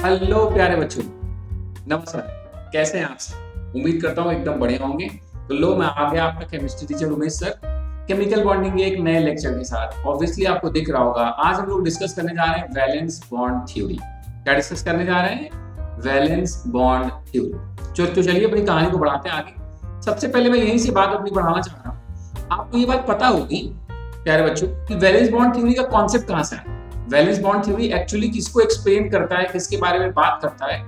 Hello प्यारे बच्चों, नमस्कार। कैसे हैं आप सब? उम्मीद करता हूँ एकदम बढ़िया होंगे। तो लो, मैं आ गया आपका chemistry teacher Umesh sir, chemical bonding के एक नए लेक्चर के साथ। ऑब्वियसली आपको दिख रहा होगा, आज हम लोग डिस्कस करने जा रहे हैं वैलेंस बॉन्ड थ्योरी। क्या डिस्कस करने जा रहे हैं? Valence bond theory. तो चलिए अपनी कहानी को बढ़ाते हैं आगे। सबसे पहले मैं यहीं से बात अपनी बढ़ाना चाह रहा हूँ। आपको ये बात पता होगी प्यारे बच्चों कि वैलेंस बॉन्ड थ्योरी का कॉन्सेप्ट कहाँ से आया। वैलेंस बॉन्ड थ्योरी एक्चुअली किसको एक्सप्लेन करता है, किसके बारे में बात करता है?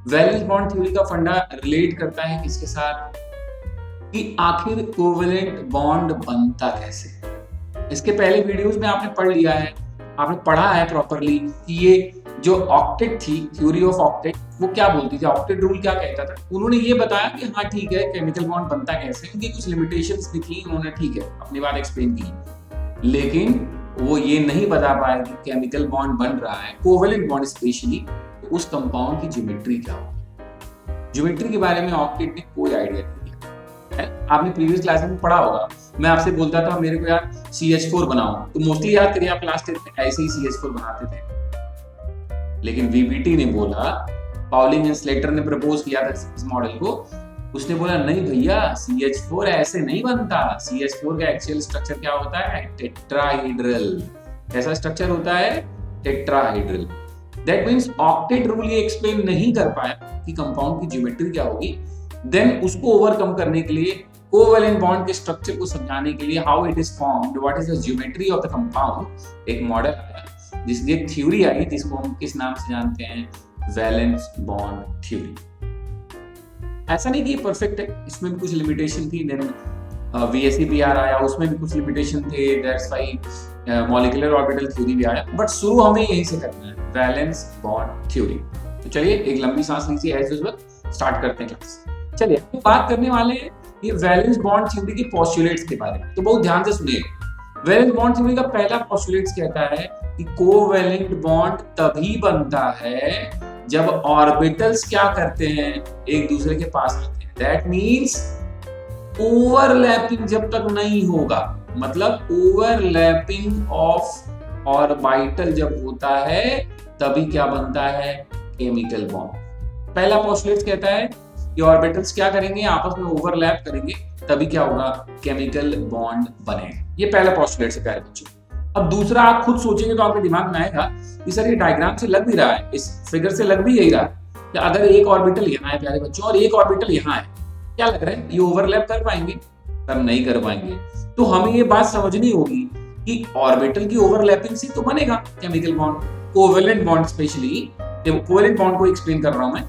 वैलेंस बॉन्ड थ्योरी का फंडा रिलेट करता है किसके साथ, कि आखिर कोवेलेंट बॉन्ड बनता कैसे। इसके पहले वीडियोस में आपने पढ़ लिया है, आपने पढ़ा है प्रॉपरली कि ये जो ऑक्टेट थी, थ्योरी ऑफ ऑक्टेट, वो क्या बोलती थी, ऑक्टेट रूल क्या कहता था। उन्होंने ये बताया कि हाँ ठीक है, केमिकल बॉन्ड बनता कैसे, उनकी कुछ लिमिटेशंस भी थी, उन्होंने ठीक है अपनी बात एक्सप्लेन की। लेकिन वो ये नहीं बता पाए कि केमिकल बॉन्ड बन रहा है, कोवेलेंट बॉन्ड स्पेशली, तो उस कंपाउंड की ज्योमेट्री क्या होगी। ज्योमेट्री के बारे में ऑक्टेट ने कोई आइडिया नहीं दिया है। आपने प्रीवियस क्लास में पढ़ा होगा, मैं आपसे बोलता था मेरे को यार CH4 बनाओ, तो मोस्टली याद करिए आप क्लास 10 में ऐसे ही CH4 बनाते थे। लेकिन VBT ने बोला, पाउलिंग एंड स्लेटर ने प्रपोज किया था इस मॉडल को, उसने बोला नहीं भैया, CH4 ऐसे नहीं बनता। CH4 का एक्चुअल स्ट्रक्चर क्या होता है? टेट्राहेड्रल। कैसा स्ट्रक्चर होता है? Tetrahedral. That means octet rule ये एक्सप्लेन नहीं कर पाया कि कंपाउंड की ज्योमेट्री क्या होगी। देन उसको ओवरकम करने के लिए, कोवेलेंट बॉन्ड के स्ट्रक्चर को समझाने के लिए, how it is formed, what is the geometry of the compound, एक मॉडल आया, जिसकी एक थ्योरी आई जिसको हम किस नाम से जानते हैं? Valence bond theory. ऐसा नहीं कि ये परफेक्ट है, इसमें भी कुछ लिमिटेशन थी। देन VSEPR आया, उसमें भी कुछ लिमिटेशन थे, that's why molecular orbital theory भी आया। बट शुरू हमें यहीं से करना है, वैलेंस बॉन्ड थ्योरी। तो चलिए एक लंबी सांस लीजिए, एज यूजुअल स्टार्ट करते हैं क्लास। चलिए हम बात करने वाले हैं ये वैलेंस बॉन्ड थ्योरी के पोस्टुलेट्स के बारे में, तो बहुत ध्यान से सुनिए। वैलेंस बॉन्ड थ्योरी का पहला पोस्टुलेट्स कहता है कि कोवेलेंट बॉन्ड तभी बनता है जब ऑर्बिटल्स क्या करते हैं? एक दूसरे के पास आते हैं। दैट मींस ओवरलैपिंग जब तक नहीं होगा, मतलब ओवरलैपिंग ऑफ ऑर्बिटल जब होता है तभी क्या बनता है? Chemical bond. पहला पोस्टुलेट कहता है कि ऑर्बिटल्स क्या करेंगे? आपस में ओवरलैप करेंगे, तभी क्या होगा? केमिकल बॉन्ड बनेगा। ये पहला पोस्टुलेट है प्यारे बच्चों। अब दूसरा आप खुद सोचेंगे तो आपके दिमाग में आएगा कि सर ये डायग्राम से लग भी रहा है, इस फिगर से लग भी यही रहा है कि अगर एक ऑर्बिटल यहाँ है प्यारे बच्चों और एक ऑर्बिटल यहाँ है, क्या लग रहा है ये ओवरलैप कर पाएंगे? सर नहीं कर पाएंगे। तो हमें ये बात समझनी होगी कि ऑर्बिटल की ओवरलैपिंग से तो बनेगा chemical bond, covalent bond specially, covalent bond को एक्सप्लेन कर रहा हूं मैं।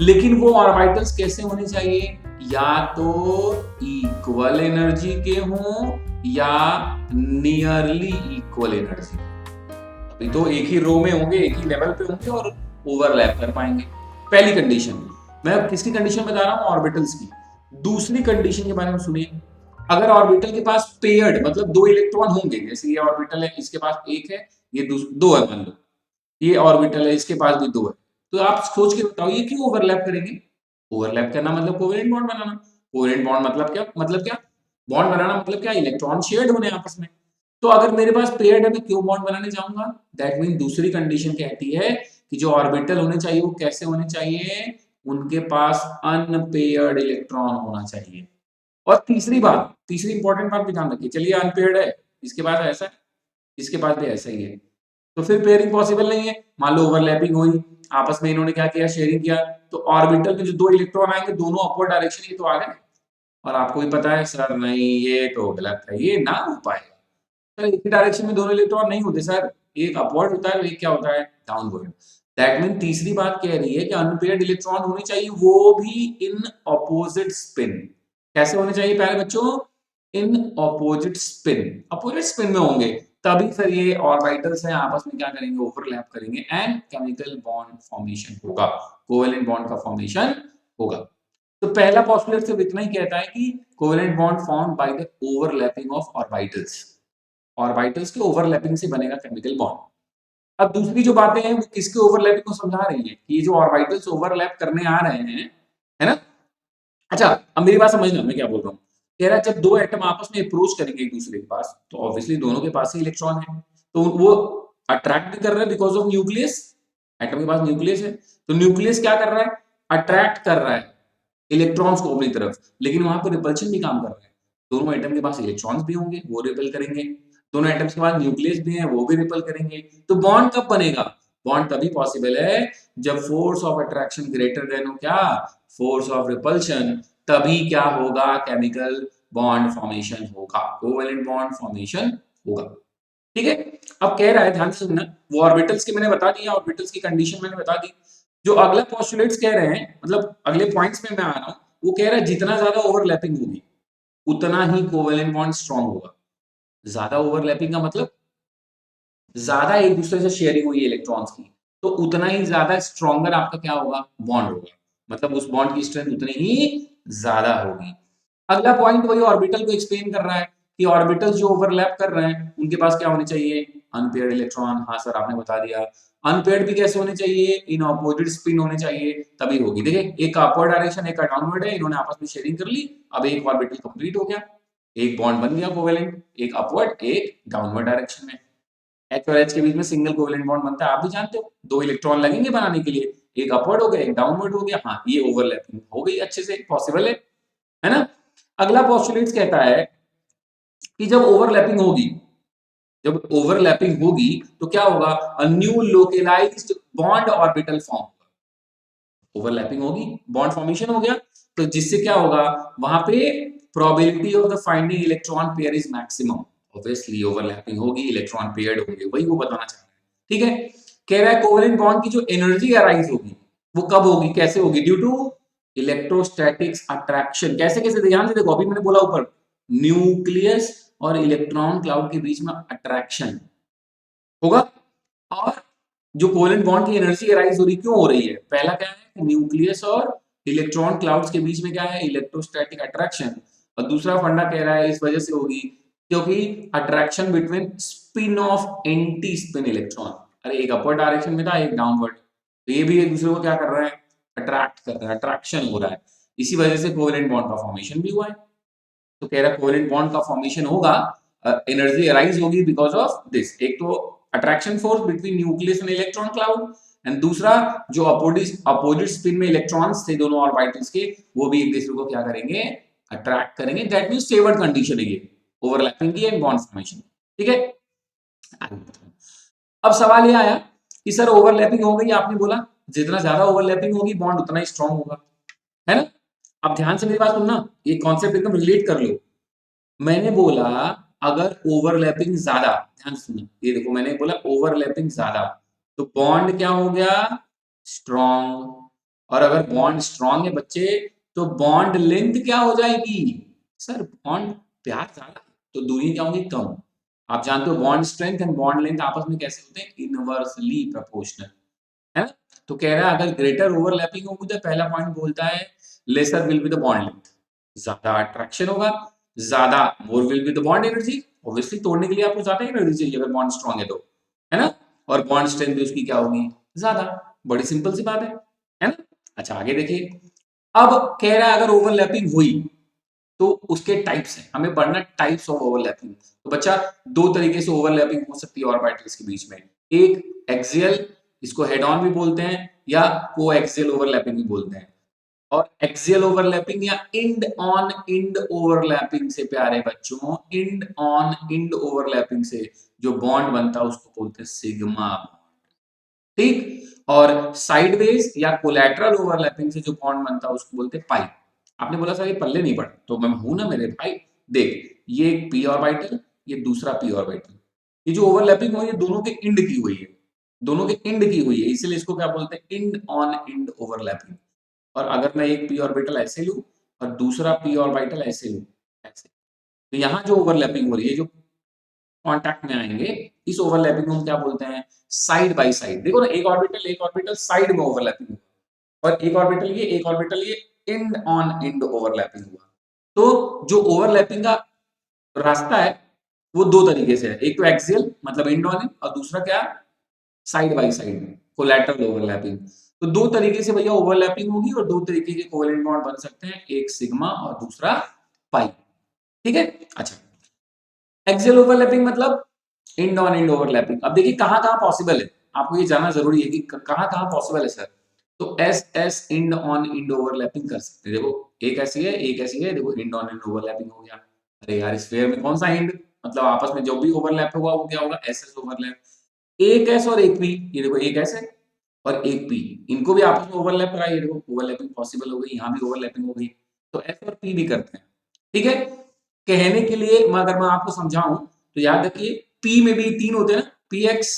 लेकिन वो ऑर्बिटल्स कैसे होने चाहिए? या तो इक्वल एनर्जी के हों या नियरली इक्वल एनर्जी। अभी तो एक ही रो में होंगे, एक ही लेवल पे होंगे और ओवरलैप कर पाएंगे। पहली कंडीशन। मैं किसकी कंडीशन बता रहा हूं? ऑर्बिटल्स की। दूसरी कंडीशन के बारे में सुनिए। अगर ऑर्बिटल के पास पेयर्ड, मतलब दो इलेक्ट्रॉन होंगे, जैसे ये ऑर्बिटल है, इसके पास एक है, ये दो है मान लो, ये ऑर्बिटल है, इसके पास भी दो है, तो आप सोच के बताओ ये क्यों ओवरलैप करेंगे? ओवरलैप करना मतलब कोवेलेंट बॉन्ड बनाना। कोवेलेंट बॉन्ड मतलब क्या? बॉन्ड बनाना मतलब क्या? इलेक्ट्रॉन शेयर्ड होने आपस में। तो अगर मेरे पास पेयर्ड है, मैं क्यों बॉन्ड बनाने जाऊंगा? दैट मीन दूसरी कंडीशन कहती है कि जो ऑर्बिटल होने चाहिए वो कैसे होने चाहिए? उनके पास अनपेयर्ड इलेक्ट्रॉन होना चाहिए। और तीसरी इंपॉर्टेंट बात भी ध्यान रखिए। चलिए अनपेयर्ड है, इसके पास ऐसा है, इसके पास भी ऐसा ही है, तो फिर पेयरिंग पॉसिबल नहीं है। मान लो ओवरलैपिंग हुई, आपस में इन्होंने क्या किया? शेयरिंग किया, तो ऑर्बिटल में जो दो इलेक्ट्रॉन आएंगे दोनों अपवर्ड डायरेक्शन ही तो आ गए। और आपको भी पता है सर नहीं ये तो गलत है, ये ना हो पाएगा। सर एक ही डायरेक्शन में दोनों इलेक्ट्रॉन नहीं होते सर, एक अपवर्ड होता है, एक क्या होता है? डाउनवर्ड। दैट मीन तीसरी बात कह रही है कि अनपेयर्ड इलेक्ट्रॉन होने चाहिए, वो भी इन अपोजिट स्पिन। कैसे होने चाहिए प्यारे बच्चों? इन अपोजिट स्पिन में होंगे, तभी फिर ये ऑर्बिटल्स हैं आपस में क्या करेंगे? ओवरलैप करेंगे एंड केमिकल बॉन्ड फॉर्मेशन होगा, कोवेलेंट बॉन्ड का फॉर्मेशन होगा। तो पहला पोस्टुलेट सिर्फ इतना ही कहता है कि covalent bond formed by the overlapping of orbitals. Orbitals के ओवरलैपिंग से बनेगा केमिकल बॉन्ड। अब दूसरी जो बातें हैं वो किसके ओवरलैपिंग को समझा रही है कि ये जो ऑर्बिटल्स ओवरलैप करने आ रहे हैं, है ना? अच्छा, अब मेरी बात समझना मैं क्या बोल रहा हूँ। कह रहा है जब दो एटम आपस में अप्रोच करेंगे एक दूसरे के पास, तो ऑब्वियसली दोनों के पास ही इलेक्ट्रॉन है, तो वो अट्रैक्ट भी कर रहे हैं बिकॉज ऑफ न्यूक्लियस, एटम के पास न्यूक्लियस है, तो न्यूक्लियस क्या कर रहा है, अट्रैक्ट कर रहा है इलेक्ट्रॉन्स को अपनी तरफ, लेकिन वहां पर रिपल्शन भी काम कर रहा है। दोनों एटम के पास इलेक्ट्रॉन्स भी होंगे, वो रिपेल करेंगे, दोनों एटम्स के पास न्यूक्लियस भी है, वो भी रिपेल करेंगे। तो बॉन्ड कब बनेगा, बॉन्ड तभी पॉसिबल है जब force of attraction greater than हो क्या, फोर्स ऑफ रिपल्शन, तभी क्या होगा, केमिकल बॉन्ड फॉर्मेशन होगा, कोवेलेंट बॉन्ड फॉर्मेशन होगा। ठीक है, अब कह रहा है, ध्यान से सुनना, वो ऑर्बिटल्स के मैंने बता दिया, ऑर्बिटल्स की कंडीशन मैंने बता दी। जो अगला पोस्टुलेट्स कह रहे हैं, मतलब अगले पॉइंट्स में मैं आ रहा हूं, वो कह रहा है जितना ज्यादा ओवरलैपिंग होगी उतना ही कोवेलेंट बॉन्ड स्ट्रांग होगा। ज्यादा ओवरलैपिंग का मतलब ज्यादा एक दूसरे से शेयरिंग हुई इलेक्ट्रॉन्स की, तो उतना ही ज्यादा स्ट्रॉन्गर आपका क्या होगा, बॉन्ड होगा, मतलब उस बॉन्ड की स्ट्रेंथ उतनी ही ज्यादा होगी। अगला पॉइंट वही ऑर्बिटल को एक्सप्लेन कर रहा है कि ऑर्बिटल्स जो ओवरलैप कर रहे हैं उनके पास क्या होने चाहिए, अनपेयर्ड इलेक्ट्रॉन। हाँ सर आपने बता दिया, अनपेयर्ड भी कैसे होने चाहिए, इन ऑपोजिट स्पिन होने चाहिए, तभी होगी। देखिए एक का अपवर्ड डायरेक्शन, एक का डाउनवर्ड है, इन्होंने आपस में शेयरिंग कर ली, अब एक ऑर्बिटल कंप्लीट हो गया, एक बॉन्ड बन गया कोवेलेंट, एक अपवर्ड एक डाउनवर्ड डायरेक्शन में। एच और एच के बीच में सिंगल कोवेलेंट बॉन्ड बनता है, आप भी जानते हो, दो इलेक्ट्रॉन लगेंगे बनाने के लिए, एक अपवर्ड हो गया एक डाउनवर्ड हो गया, हाँ ये ओवरलैपिंग हो गई, अच्छे से पॉसिबल है ना। अगला पोस्टुलेट कहता है कि जब ओवरलैपिंग होगी तो क्या होगा, a new localised bond orbital form, overlapping होगी, बॉन्ड फॉर्मेशन हो गया, तो जिससे क्या होगा, वहां पे probability of the finding electron pair is maximum. Obviously overlapping होगी, इलेक्ट्रॉन पेयर्ड होंगे, वही वो बताना चाह रहे हैं। ठीक है, कह रहा है कोवेलेंट बॉन्ड की जो एनर्जी अराइज होगी वो कब होगी, कैसे होगी, ड्यू टू इलेक्ट्रोस्टैटिक्स अट्रैक्शन। कैसे कैसे, ध्यान से देखो, अभी मैंने बोला ऊपर, न्यूक्लियस और इलेक्ट्रॉन क्लाउड के बीच में अट्रैक्शन होगा, और जो कोवेलेंट बॉन्ड की एनर्जी अराइज हो रही, क्यों हो रही है, पहला क्या है, न्यूक्लियस और इलेक्ट्रॉन क्लाउड्स के बीच में क्या है, इलेक्ट्रोस्टैटिक अट्रैक्शन, और दूसरा फंडा कह रहा है इस वजह से होगी क्योंकि attraction between spin off anti spin electron, अरे एक अपवर्ड डायरेक्शन में था एक डाउनवर्ड, तो ये भी एक दूसरे को क्या कर रहा है, अट्रैक्ट कर रहा है, अट्रैक्शन हो रहा है, इसी वजह से कोवेलेंट बॉन्ड का फॉर्मेशन भी हुआ है। तो कह रहा है कोवेलेंट बॉन्ड का फॉर्मेशन होगा, एनर्जी अराइज होगी बिकॉज ऑफ दिस, एक तो attraction force between nucleus and electron cloud, and दूसरा जो अपोजिट स्पिन में इलेक्ट्रॉन्स थे दोनों ऑर्बिटल्स के, वो भी एक दूसरे को क्या करेंगे, अट्रैक्ट करेंगे, दैट मींस फेवर्ड कंडीशन है ये ओवरलैपिंग की एंड बॉन्ड फॉर्मेशन। ठीक है, अब सवाल ये आया कि सर ओवरलैपिंग हो गई, आपने बोला जितना ज्यादा ओवरलैपिंग होगी बॉन्ड उतना ही स्ट्रांग होगा, है ना। अब ध्यान से मेरी बात सुनना, ये कॉन्सेप्ट एकदम रिलेट कर लो। मैंने बोला अगर ओवरलैपिंग ज्यादा, ध्यान से सुनना, ये देखो मैंने बोला ओवरलैपिंग ज्यादा, तो बॉन्ड क्या हो गया, स्ट्रॉन्ग, और अगर बॉन्ड स्ट्रॉन्ग है बच्चे, तो बॉन्ड लेंथ क्या हो जाएगी, सर बॉन्ड प्यार ज्यादा तो दूरी क्या होगी, कम। आप जानते हो bond strength and bond length आपस में कैसे होते हैं, इनवर्सली प्रोपोर्शनल, है ना। तो कह रहा है अगर ग्रेटर ओवरलैपिंग होगी तो पहला पॉइंट बोलता है laser will be the bond length, ज्यादा अट्रैक्शन होगा, ज्यादा more will be the bond energy, obviously तोड़ने के लिए आपको ज्यादा एनर्जी चाहिए अगर बॉन्ड स्ट्रांग है ना, और बॉन्ड स्ट्रेंथ भी उसकी क्या होगी, ज्यादा, बड़ी सिंपल सी बात है ना। अच्छा आगे देखिए, अब कह रहा है अगर ओवरलैपिंग हुई तो उसके टाइप्स हैं, हमें पढ़ना टाइप्स ऑफ ओवरलैपिंग। तो बच्चा दो तरीके से ओवरलैपिंग हो सकती है ऑर्बिटल्स के बीच में, एक एक्सियल, इसको हेड ऑन भी बोलते हैं, या कोएक्सियल ओवरलैपिंग भी बोलते हैं, और एक्सियल ओवरलैपिंग या इंड ऑन इंड ओवरलैपिंग से प्यारे बच्चों, इंड ऑन इंड ओवरलैपिंग से जो बॉन्ड बनता है उसको बोलते हैं सिग्मा, ठीक। और साइडवेज या कोलैटरल ओवरलैपिंग से जो बॉन्ड बनता है उसको बोलते हैं पाई। आपने बोला सर ये पल्ले नहीं पड़ा, तो मैं हूं ना मेरे भाई, देख ये एक पी ऑर्बिटल, ये दूसरा पी ऑर्बिटल, ये जो ओवरलैपिंग हुई है दोनों के इंड की हुई है, दोनों के इंड की हुई है, इसलिए इसको क्या बोलते हैं, इंड ऑन इंड ओवरलैपिंग। और अगर मैं एक पी ऑर्बिटल ऐसे लूं और दूसरा पी ऑर्बिटल ऐसे लूं, ऐसे, तो यहाँ जो ओवरलैपिंग हो रही है, जो कांटेक्ट में आएंगे, इस ओवरलैपिंग को हम क्या बोलते हैं, साइड बाय साइड। देखो ना एक ऑर्बिटल साइड में ओवरलैपिंग हुआ, और एक ऑर्बिटल ये इंड ऑन इंड ओवरलैपिंग हुआ। तो जो ओवरलैपिंग का रास्ता है वो दो तरीके से है, एक तो एक्सियल मतलब इंड ऑन इंड, और दूसरा क्या, साइड बाय साइड में कोलैटरल ओवरलैपिंग। तो दो तरीके से भैया ओवरलैपिंग होगी, और दो तरीके के कोवेलेंट बॉन्ड बन सकते हैं, एक सिग्मा और दूसरा पाई। ठीक है, अच्छा एक्सियल ओवरलैपिंग मतलब इंड ऑन इंड ओवरलैपिंग। अब देखिए कहां कहां पॉसिबल है, आपको ये जानना जरूरी है कि कहाँ कहाँ पॉसिबल है सर। तो s s end on end overlapping कर सकते हैं। देखो एक ऐसी है, एक ऐसी है, देखो इंड ऑन इंड ओवरलैपिंग हो गया। अरे यार स्फीयर में कौन सा इंड, मतलब आपस में जो भी ओवरलैप होगा वो क्या होगा, एस एस ओवरलैप। एक एस और एक पी, ये देखो एक एस है और एक पी, इनको भी आपस में ओवरलैप कराइए, देखो ओवरलैपिंग पॉसिबल हो गई, यहाँ भी ओवरलैपिंग हो गई। तो एस और पी भी करते हैं। ठीक है, कहने के लिए अगर मैं आपको समझाऊं तो याद रखिए पी में भी तीन होते हैं ना, p x,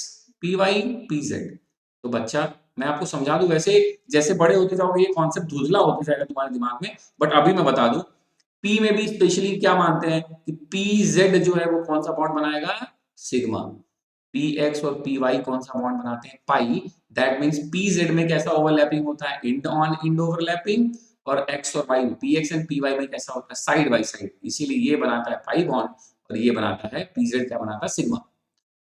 p y, p z. तो बच्चा मैं आपको समझा दूं, वैसे जैसे बड़े होते जाओगे ये कॉन्सेप्ट धुंधला होते जाएगा तुम्हारे दिमाग में, बट अभी मैं बता दूं पी में भी स्पेशली क्या मानते हैं कि पी जेड जो है वो कौन सा बॉन्ड बनाएगा, सिग्मा। पी एक्स और पी वाई कौन सा बॉन्ड बनाते हैं, pi. That means p z में कैसा ओवरलैपिंग होता है, इंड ऑन इंड ओवरलैपिंग। और एक्स और वाई में, p x and p y में कैसा होता है, साइड बाई साइड। इसीलिए ये बनाता है पाई बॉन्ड और ये बनाता है पी जेड, क्या बनाता है, सिग्मा।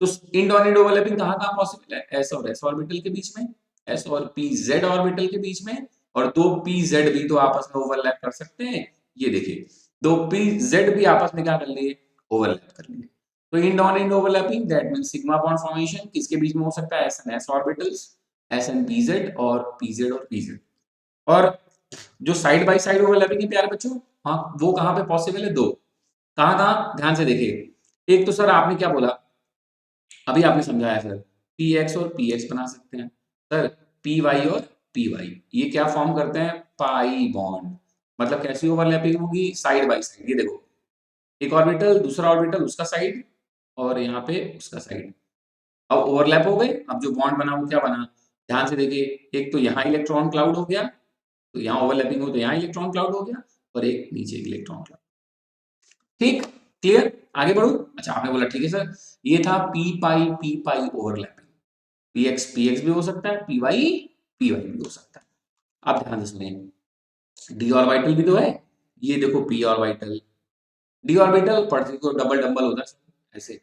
तो इंड ऑन इंड ओवरलैपिंग कहाँ कहाँ पॉसिबल है, एस और एस ऑर्बिटल के बीच में, एस और पी जेड ऑर्बिटल के बीच में, और दो पी जेड भी तो आपस में ओवरलैप कर सकते हैं। ये देखिए दो पी जेड भी आपस में क्या कर लिए, ओवरलैप कर लिए। तो end on end overlapping that means sigma bond formation किसके बीच में हो सकता है, s and s orbitals, s and P Z और पी जेड और पी जेड। और जो साइड बाय साइड ओवरलैपिंग है प्यारे बच्चों, हाँ वो कहाँ पे पॉसिबल है, दो। कहाँ कहाँ, ध्यान से देखिए। एक तो सर आपने क्या बोला, अभी आपने समझाया सर, पी एक्स और पी एक्स बना सकते हैं सर, पी वाई और पी वाई ये क्या फॉर्म करते हैं, पाई बॉन्ड। मतलब कैसी ओवरलैपिंग होगी, साइड बाय साइड। ये देखो एक ऑर्बिटल, दूसरा ऑर्बिटल, उसका साइड और यहाँ पे उसका साइड। अब ओवरलैप हो गए, अब जो बॉन्ड बना वो क्या बना, ध्यान से देखिए। एक तो यहाँ इलेक्ट्रॉन क्लाउड हो गया, तो यहाँ ओवरलैपिंग हो तो यहाँ इलेक्ट्रॉन क्लाउड हो गया, और एक नीचे इलेक्ट्रॉन क्लाउड। ठीक, क्लियर, आगे बढ़ू। अच्छा आपने बोला ठीक है सर, ये था पी पाई ओवरलैपिंग। पी एक्स भी हो सकता है, पी वाई भी हो सकता है। अब ध्यान से सुनिए, डी ऑर्बिटल भी तो है। ये देखो पी ऑर्बिटल, डी ऑर्बिटल पढ़ते को डबल डबल होता है ऐसे,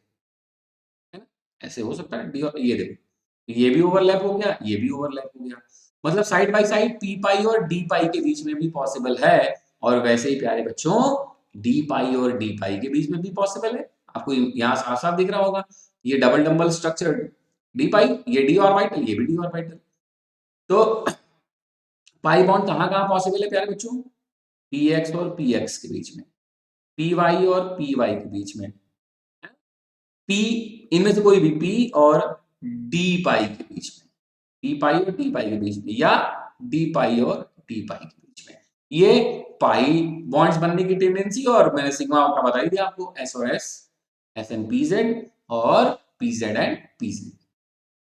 है ना, ऐसे हो सकता है डी। ये देखो ये भी ओवरलैप हो गया, ये भी ओवरलैप हो गया। मतलब साइड बाय साइड पी पाई और डी पाई के बीच में भी पॉसिबल है। और वैसे ही प्यारे बच्चों डी पाई और डी पाई के बीच में भी पॉसिबल है। आपको यहाँ साफ साफ दिख रहा होगा, ये डबल डबल स्ट्रक्चर डी पाई, ये डी ऑर्बिटल, ये भी डी ऑर्बिटल। तो पाई बॉन्ड कहाँ कहाँ पॉसिबल है प्यारे बच्चों, पी एक्स और पी एक्स के बीच में, पी वाई और पी वाई के बीच में, पी इनमें से कोई भी पी और डी पाई के बीच में, पी पाई और डी पाई के बीच में, या डी पाई और डी पाई के बीच में। ये पाई बॉन्ड्स बनने की टेंडेंसी, और मैंने सिग्मा का बता ही दिया आपको, एस और S, S and P Z, और P Z and P Z.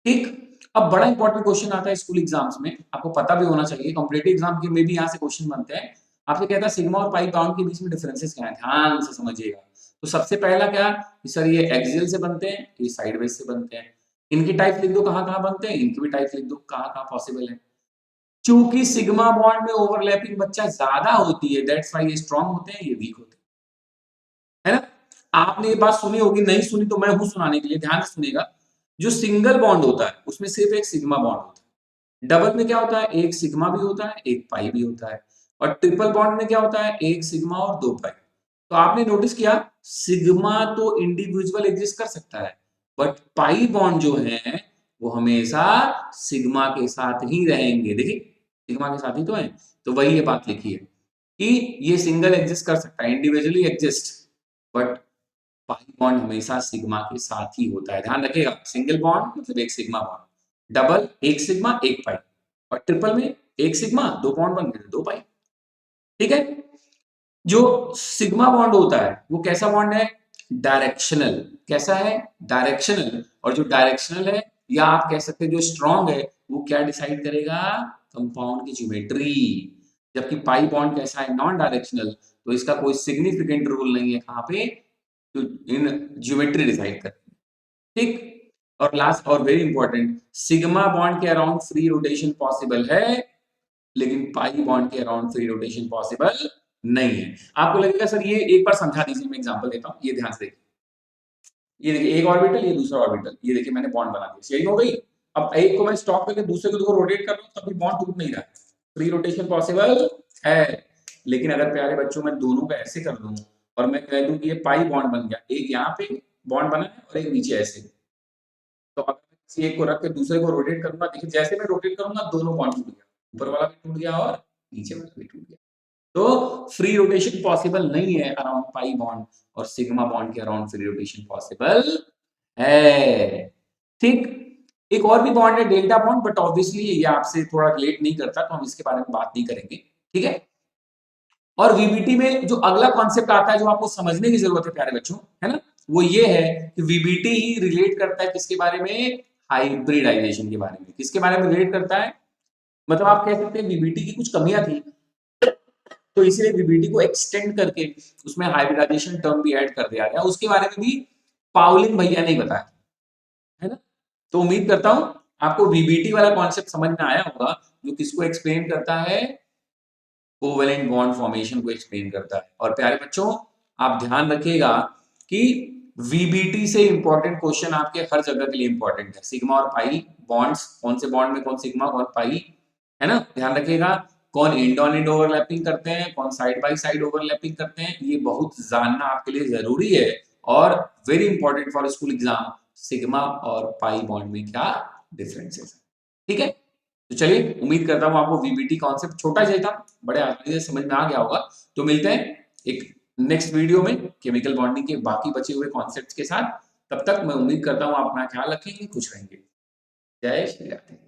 ठीक, अब बड़ा इंपॉर्टेंट क्वेश्चन आता है स्कूल एग्जाम्स में, आपको पता भी होना चाहिए, कॉम्पिटिटिव एग्जाम के में भी यहाँ से क्वेश्चन बनते हैं। आपसे कहता है सिग्मा और पाई बॉन्ड के बीच में डिफरेंसेस क्या है, ध्यान से समझिएगा। तो सबसे पहला क्या, सर ये एक्सियल से बनते हैं, ये साइडवेज से बनते हैं। इनकी टाइप लिख दो कहाँ कहाँ बनते हैं, इनकी भी टाइप लिख दो कहाँ कहाँ पॉसिबल है। चूंकि सिग्मा बॉन्ड में ओवरलैपिंग बच्चा ज्यादा होती है, दैट्स व्हाई ये स्ट्रांग होते हैं, ये वीक होते हैं, है ना। आपने ये बात सुनी होगी, नहीं सुनी तो मैं हूं सुनाने के लिए, ध्यान से सुनिएगा। जो सिंगल बॉन्ड होता है उसमें सिर्फ एक सिग्मा बॉन्ड होता है। डबल में क्या होता है, एक सिग्मा भी होता है, एक पाई भी होता है। और ट्रिपल बॉन्ड में क्या होता है, एक सिग्मा और दो पाई। तो आपने नोटिस किया सिग्मा तो इंडिविजुअल एग्जिस्ट कर सकता है, बट पाई बॉन्ड जो है वो हमेशा सिग्मा के साथ ही रहेंगे। देखिए सिग्मा के साथ ही तो है, तो वही ये बात लिखी है कि ये सिंगल एग्जिस्ट कर सकता है, individually exist, but pi bond हमेशा सिग्मा के साथ ही होता है। ध्यान रखिएगा, सिंगल बॉन्ड मतलब एक सिग्मा बॉन्ड, डबल एक सिग्मा एक पाई, और ट्रिपल में एक सिग्मा दो बॉन्ड बन गए दो पाई। ठीक है, जो सिग्मा बॉन्ड होता है वो कैसा बॉन्ड है, डायरेक्शनल। कैसा है, डायरेक्शनल। और जो डायरेक्शनल है, या आप कह सकते हैं जो स्ट्रॉन्ग है, वो क्या डिसाइड करेगा, कंपाउंड की ज्योमेट्री। जबकि पाई बॉन्ड कैसा है, नॉन डायरेक्शनल, तो इसका कोई सिग्निफिकेंट रोल नहीं है कहां पे, तो इन ज्योमेट्री डिसाइड कर। ठीक, और लास्ट और वेरी इंपॉर्टेंट, सिग्मा बॉन्ड के अराउंड फ्री रोटेशन पॉसिबल है, लेकिन पाई बॉन्ड के अराउंड फ्री रोटेशन पॉसिबल नहीं है। आपको लगेगा सर ये एक बार समझा दीजिए, मैं एग्जांपल देता हूं, ये ध्यान से देखिए। ये देखिए एक ऑर्बिटल, ये दूसरा ऑर्बिटल, ये देखिए मैंने बॉन्ड बना दिया, चेन हो गई। अब एक को मैं स्टॉप करके दूसरे को रोटेट कर रहा हूं, तभी बॉन्ड टूट नहीं रहा है, फ्री रोटेशन पॉसिबल है। लेकिन अगर प्यारे बच्चों मैं दोनों को ऐसे कर दूं और मैं कह दूं कि ये पाई बॉन्ड बन गया, एक यहाँ पे बॉन्ड बना है और एक नीचे ऐसे, तो अगर एक को रख के दूसरे को रोटेट करूंगा, देखिए जैसे मैं रोटेट करूंगा दोनों बॉन्ड टूट गया, ऊपर वाला भी टूट गया और नीचे वाला भी टूट गया। तो फ्री रोटेशन पॉसिबल नहीं है अराउंड पाई बॉन्ड, और सिग्मा बॉन्ड के अराउंड फ्री रोटेशन पॉसिबल है। ठीक, एक और भी बॉन्ड है डेल्टा बॉन्ड, बट ऑब्वियसली ये आपसे थोड़ा रिलेट नहीं करता, तो हम इसके बारे में बात नहीं करेंगे, ठीक है। और वीबीटी में जो अगला कॉन्सेप्ट आता है जो आपको समझने की जरूरत है प्यारे बच्चों, है ना, वो ये है कि वीबीटी ही रिलेट करता है किसके बारे में, हाइब्रिडाइजेशन के बारे में। किसके बारे में रिलेट करता है, मतलब आप कह सकते हैं वीबीटी की कुछ कमियां थी, तो इसीलिए वीबीटी को एक्सटेंड करके उसमें हाइब्रिडाइजेशन टर्म भी ऐड कर दिया गया, उसके बारे में भी पाउलिंग भैया ने बताया, है ना। तो उम्मीद करता हूं आपको वीबीटी वाला कॉन्सेप्ट समझ में आया होगा, जो किसको एक्सप्लेन करता है, कोवेलेंट बॉन्ड फॉर्मेशन को एक्सप्लेन करता है। और प्यारे बच्चों आप ध्यान रखिएगा कि वीबीटी से इंपॉर्टेंट क्वेश्चन आपके हर जगह के लिए इंपॉर्टेंट है। सिग्मा और पाई बॉन्ड्स, कौन से बॉन्ड में कौन सिग्मा कौन पाई, है ना, ध्यान रखिएगा। कौन एंड ऑन एंड ओवरलैपिंग करते हैं, कौन साइड बाय साइड ओवरलैपिंग करते हैं, ये बहुत जानना आपके लिए जरूरी है और very important for school exam. Sigma और पाई बॉन्ड में क्या डिफरेंसेस है, ठीक है। तो चलिए उम्मीद करता हूं आपको वीबीटी कॉन्सेप्ट छोटा ही था, बड़े आसानी से समझ में आ गया होगा। तो मिलते हैं एक नेक्स्ट वीडियो में केमिकल बॉन्डिंग के बाकी बचे हुए कॉन्सेप्ट्स के साथ। तब तक मैं उम्मीद करता हूं आप अपना ख्याल रखेंगे, खुश रहेंगे। जय श्री राधे।